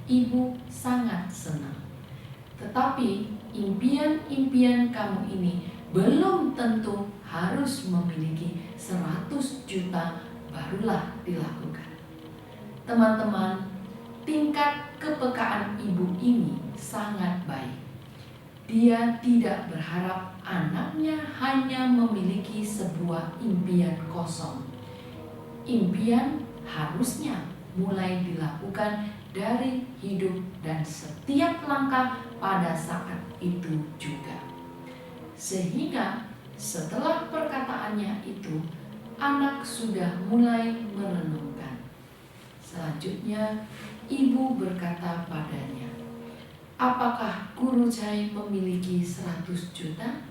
A: Ibu sangat senang. Tetapi impian-impian kamu ini belum tentu harus memiliki 100 juta barulah dilakukan." Teman-teman, tingkat kepekaan ibu ini sangat baik. Dia tidak berharap anaknya hanya memiliki sebuah impian kosong. Impian harusnya mulai dilakukan dari hidup dan setiap langkah pada saat itu juga. Sehingga setelah perkataannya itu, anak sudah mulai merenungkan. Selanjutnya, ibu berkata padanya, "Apakah Guru Chai memiliki 100 juta?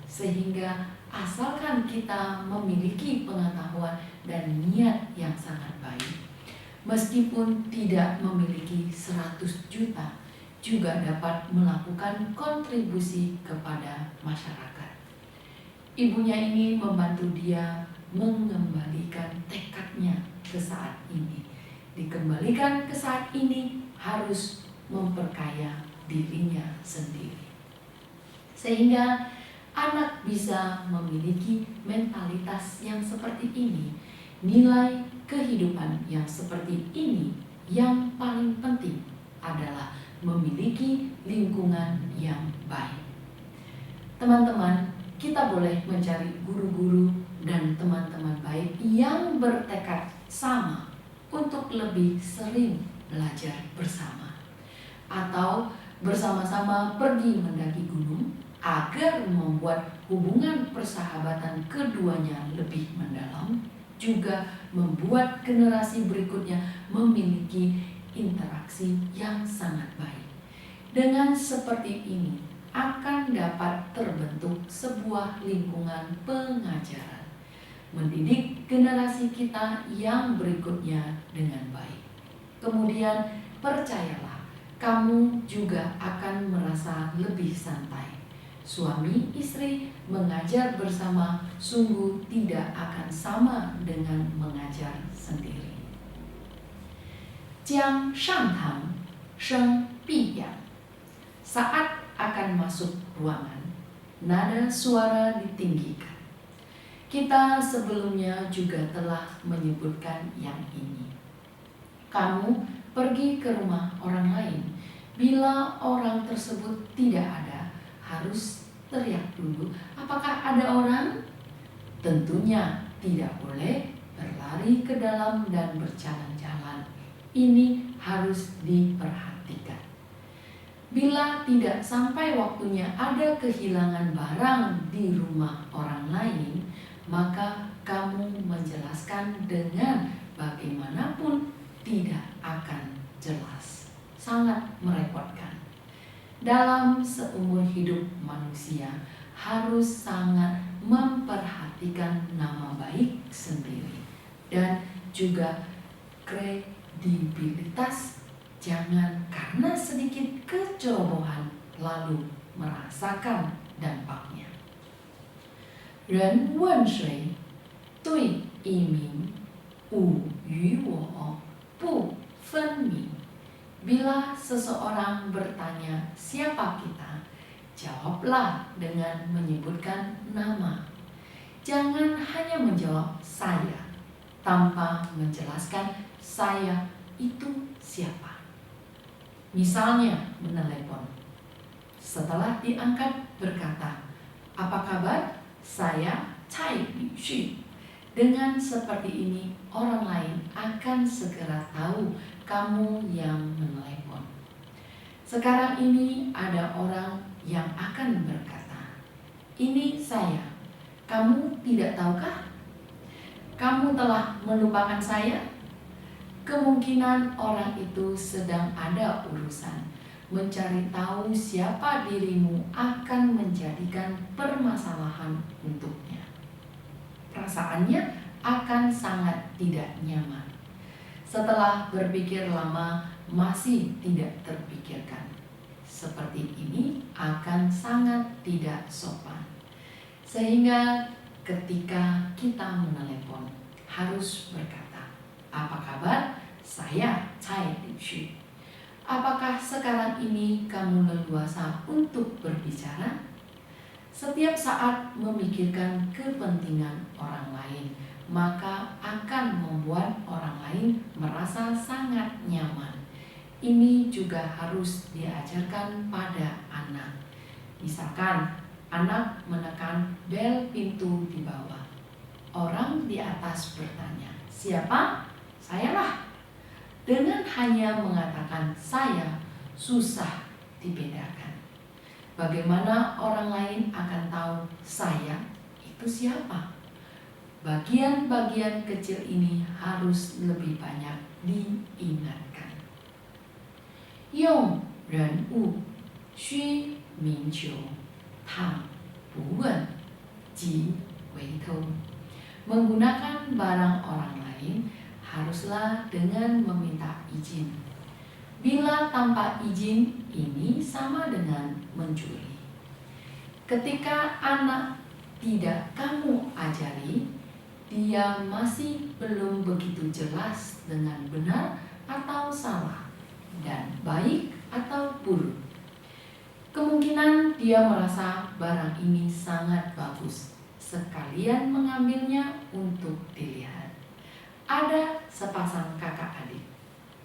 A: Sehingga asalkan kita memiliki pengetahuan dan niat yang sangat baik, meskipun tidak memiliki 100 juta, juga dapat melakukan kontribusi kepada masyarakat." Ibunya ini membantu dia mengembalikan tekadnya ke saat ini. Dikembalikan ke saat ini harus memperkaya dirinya sendiri. Sehingga anak bisa memiliki mentalitas yang seperti ini, nilai kehidupan yang seperti ini. Yang paling penting adalah memiliki lingkungan yang baik. Teman-teman, kita boleh mencari guru-guru dan teman-teman baik yang bertekad sama untuk lebih sering belajar bersama, atau bersama-sama pergi mendaki gunung agar membuat hubungan persahabatan keduanya lebih mendalam, juga membuat generasi berikutnya memiliki interaksi yang sangat baik. Dengan seperti ini akan dapat terbentuk sebuah lingkungan pengajaran, mendidik generasi kita yang berikutnya dengan baik. Kemudian percayalah, kamu juga akan merasa lebih santai. Suami istri mengajar bersama sungguh tidak akan sama dengan mengajar sendiri. Jiang shangtang, sheng biyang. Saat akan masuk ruangan, nada suara ditinggikan. Kita sebelumnya juga telah menyebutkan yang ini. Kamu pergi ke rumah orang lain. Bila orang tersebut tidak ada, harus teriak dulu, "Apakah ada orang?" Tentunya tidak boleh berlari ke dalam dan berjalan-jalan. Ini harus diperhatikan. Bila tidak sampai waktunya ada kehilangan barang di rumah orang lain, maka kamu menjelaskan dengan bagaimanapun tidak akan jelas. Sangat merepotkan. Dalam seumur hidup manusia harus sangat memperhatikan nama baik sendiri dan juga kredibilitas. Jangan karena sedikit kecerobohan lalu merasakan dampaknya. Ren wen shui, dui yi ming, wu yu wo, bu Bila seseorang bertanya siapa kita, jawablah dengan menyebutkan nama. Jangan hanya menjawab saya tanpa menjelaskan saya itu siapa. Misalnya menelepon. Setelah diangkat berkata, "Apa kabar? Saya Cai Lixu." Dengan seperti ini, orang lain akan segera tahu kamu yang menelepon. Sekarang ini ada orang yang akan berkata, "Ini saya. Kamu tidak tahukah? Kamu telah melupakan saya?" Kemungkinan orang itu sedang ada urusan. Mencari tahu siapa dirimu akan menjadikan permasalahan untuknya. Perasaannya akan sangat tidak nyaman. Setelah berpikir lama masih tidak terpikirkan. Seperti ini akan sangat tidak sopan. Sehingga ketika kita menelepon harus berkata, "Apa kabar? Saya Cai Lixu. Apakah sekarang ini kamu leluasa untuk berbicara?" Setiap saat memikirkan kepentingan orang lain, maka akan membuat orang lain merasa sangat nyaman. Ini juga harus diajarkan pada anak. Misalkan, anak menekan bel pintu di bawah. Orang di atas bertanya, "Siapa?" "Sayalah." Dengan hanya mengatakan saya, susah dibedakan. Bagaimana orang lain akan tahu saya itu siapa? Bagian-bagian kecil ini harus lebih banyak diingatkan. 用人物须明求，倘不问，即为偷. Menggunakan barang orang lain haruslah dengan meminta izin. Bila tanpa izin, ini sama dengan mencuri. Ketika anak tidak kamu ajari, dia masih belum begitu jelas dengan benar atau salah, dan baik atau buruk. Kemungkinan dia merasa barang ini sangat bagus, sekalian mengambilnya untuk dilihat. Ada sepasang kakak adik.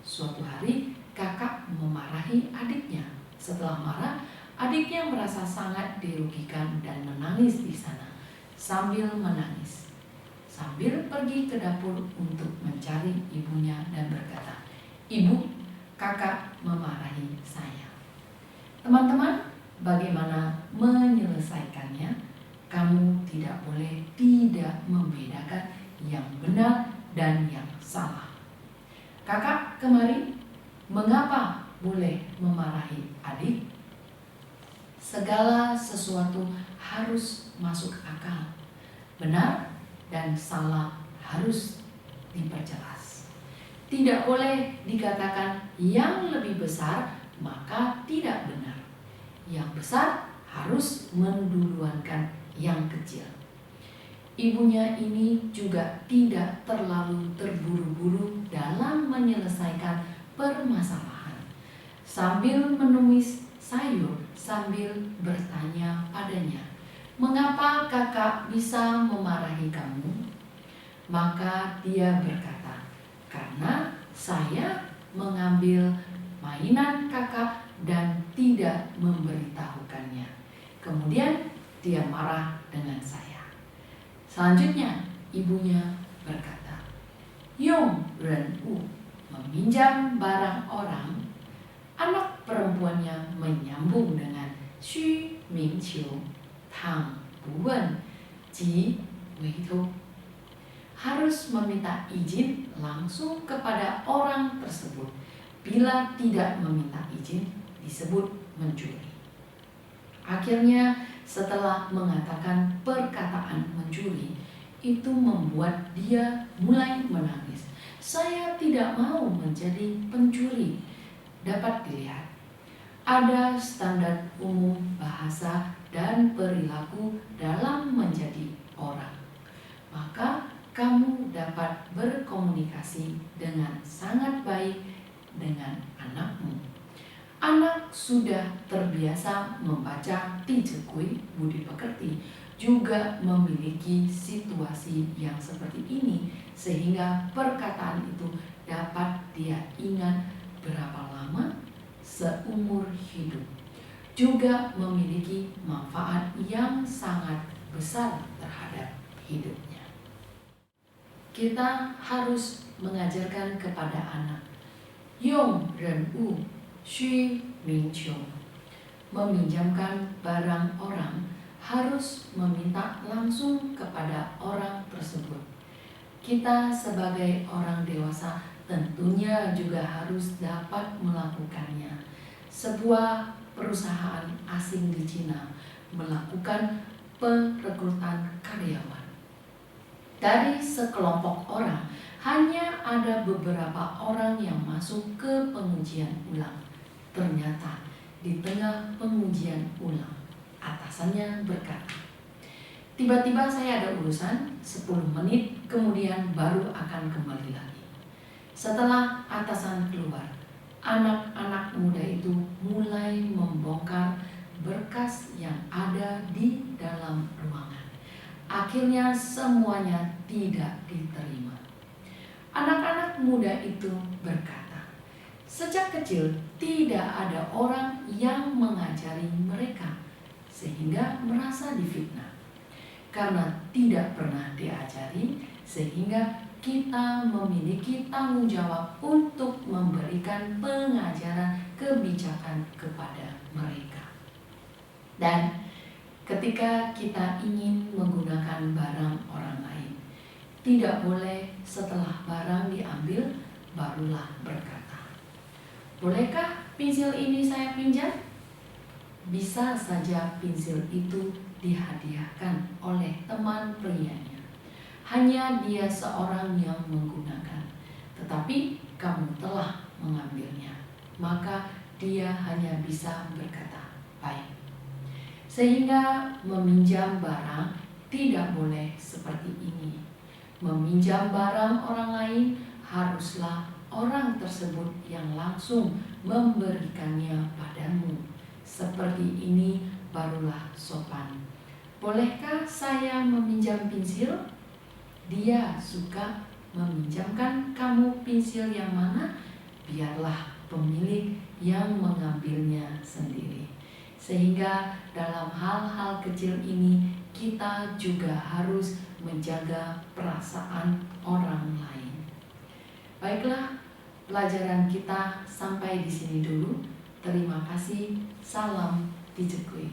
A: Suatu hari, kakak memarahi adiknya. Setelah marah, adiknya merasa sangat dirugikan dan menangis di sana. Sambil menangis, sambil pergi ke dapur untuk mencari ibunya dan berkata, "Ibu, kakak memarahi saya." Teman-teman, bagaimana menyelesaikannya? Kamu tidak boleh tidak membedakan yang benar dan yang salah. "Kakak kemari, mengapa boleh memarahi adik?" Segala sesuatu harus masuk akal. Benar dan salah harus diperjelas. Tidak boleh dikatakan yang lebih besar maka tidak benar. Yang besar harus menduluankan yang kecil. Ibunya ini juga tidak terlalu terburu-buru dalam menyelesaikan permasalahan. Sambil menumis sayur, sambil bertanya padanya, "Mengapa kakak bisa memarahi kamu?" Maka dia berkata, "Karena saya mengambil mainan kakak dan tidak memberitahukannya. Kemudian dia marah dengan saya." Selanjutnya, ibunya berkata, "用人物," meminjam barang orang. Anak perempuannya menyambung dengan 须明求，倘不问，即为偷. Harus meminta izin langsung kepada orang tersebut. Bila tidak meminta izin, disebut mencuri. Akhirnya, setelah mengatakan perkataan mencuri, itu membuat dia mulai menangis. "Saya tidak mau menjadi pencuri." Dapat dilihat, ada standar umum bahasa dan perilaku dalam menjadi orang. Maka kamu dapat berkomunikasi dengan sangat baik dengan anakmu. Anak sudah terbiasa membaca Tijekui, budi pekerti, juga memiliki situasi yang seperti ini, sehingga perkataan itu dapat dia ingat berapa lama seumur hidup. Juga memiliki manfaat yang sangat besar terhadap hidupnya. Kita harus mengajarkan kepada anak, Yong Ren Wu, Xu Ming Qiu. Meminjamkan barang orang harus meminta langsung kepada orang tersebut. Kita sebagai orang dewasa tentunya juga harus dapat melakukannya. Sebuah perusahaan asing di Cina melakukan perekrutan karyawan. Dari sekelompok orang, hanya ada beberapa orang yang masuk ke pengujian ulang. Ternyata di tengah pengujian ulang, atasannya berkata, "Tiba-tiba saya ada urusan, 10 menit kemudian baru akan kembali lagi." Setelah atasan keluar, anak-anak muda itu mulai membongkar berkas yang ada di dalam ruangan. Akhirnya semuanya tidak diterima. Anak-anak muda itu berkata, sejak kecil tidak ada orang yang mengajari mereka, sehingga merasa difitnah. Karena tidak pernah diajari, sehingga kita memiliki tanggung jawab untuk memberikan pengajaran kebijakan kepada mereka. Dan ketika kita ingin menggunakan barang orang lain, tidak boleh setelah barang diambil barulah berkata, "Bolehkah pensil ini saya pinjam?" Bisa saja pensil itu dihadiahkan oleh teman prianya. Hanya dia seorang yang menggunakan, tetapi kamu telah mengambilnya. Maka dia hanya bisa berkata, "Baik." Sehingga meminjam barang tidak boleh seperti ini. Meminjam barang orang lain haruslah orang tersebut yang langsung memberikannya padamu. Seperti ini barulah sopan. "Bolehkah saya meminjam pensil?" Dia suka meminjamkan kamu pensil yang mana? Biarlah pemilik yang mengambilnya sendiri. Sehingga dalam hal-hal kecil ini kita juga harus menjaga perasaan orang lain. Baiklah, pelajaran kita sampai di sini dulu. Terima kasih. Salam Tijekui.